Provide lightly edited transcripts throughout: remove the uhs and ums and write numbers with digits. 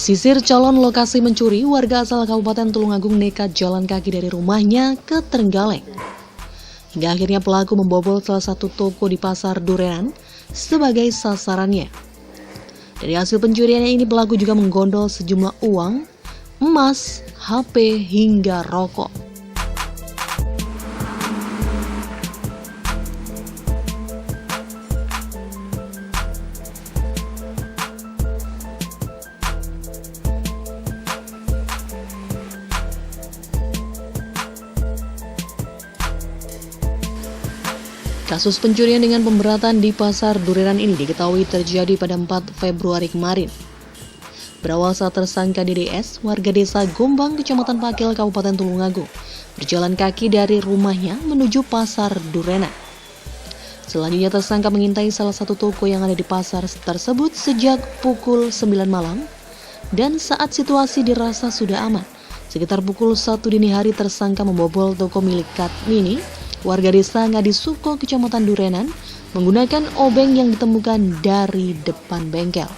Sisir calon lokasi mencuri, warga asal Kabupaten Tulungagung nekat jalan kaki dari rumahnya ke Trenggalek. Hingga akhirnya pelaku membobol salah satu toko di Pasar Durenan sebagai sasarannya. Dari hasil pencuriannya ini, pelaku juga menggondol sejumlah uang, emas, HP, hingga rokok. Kasus pencurian dengan pemberatan di Pasar Durenan ini diketahui terjadi pada 4 Februari kemarin. Berawal saat tersangka DDS, warga desa Gombang, Kecamatan Pakil, Kabupaten Tulungagung, berjalan kaki dari rumahnya menuju Pasar Durenan. Selanjutnya tersangka mengintai salah satu toko yang ada di pasar tersebut sejak pukul 9 malam, dan saat situasi dirasa sudah aman, sekitar pukul 1 dini hari tersangka membobol toko milik Katmini, warga desa Ngadisuko, Kecamatan Durenan, menggunakan obeng yang ditemukan dari depan bengkel.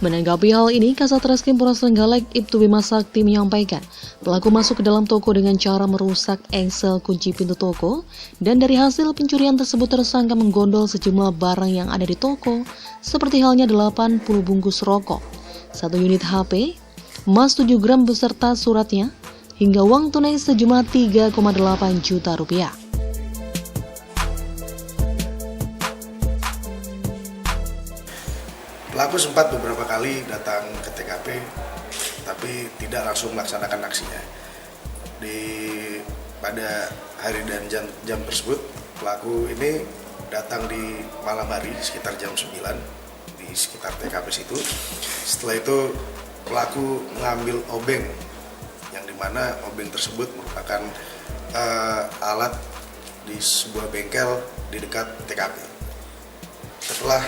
Menanggapi hal ini, Kasat Reskrim Polres Trenggalek Ibtu Bima Sakti menyampaikan, pelaku masuk ke dalam toko dengan cara merusak engsel kunci pintu toko, dan dari hasil pencurian tersebut tersangka menggondol sejumlah barang yang ada di toko, seperti halnya 80 bungkus rokok, 1 unit HP, emas 7 gram beserta suratnya, hingga uang tunai sejumlah 3,8 juta rupiah. Pelaku sempat beberapa kali datang ke TKP, tapi tidak langsung melaksanakan aksinya. Pada hari dan jam tersebut, pelaku ini datang di malam hari sekitar jam 9 di sekitar TKP situ. Setelah itu pelaku mengambil obeng, yang dimana obeng tersebut merupakan alat di sebuah bengkel di dekat TKP. Setelah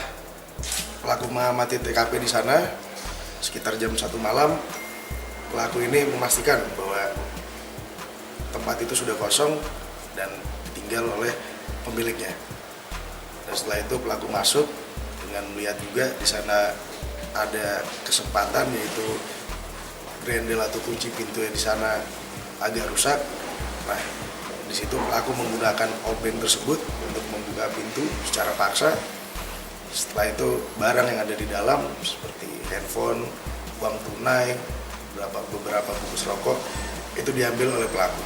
pelaku mengamati TKP di sana sekitar jam 1 malam, pelaku ini memastikan bahwa tempat itu sudah kosong dan ditinggal oleh pemiliknya. Dan setelah itu pelaku masuk dengan melihat juga di sana ada kesempatan, yaitu grendel atau kunci pintu yang di sana agak rusak. Nah, di situ pelaku menggunakan obeng tersebut untuk membuka pintu secara paksa. Setelah itu barang yang ada di dalam seperti handphone, uang tunai, beberapa bungkus rokok itu diambil oleh pelaku.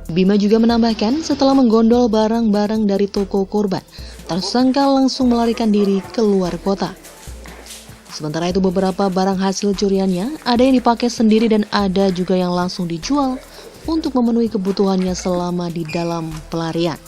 Bima juga menambahkan, setelah menggondol barang-barang dari toko korban, tersangka langsung melarikan diri keluar kota. Sementara itu beberapa barang hasil curiannya ada yang dipakai sendiri dan ada juga yang langsung dijual untuk memenuhi kebutuhannya selama di dalam pelarian.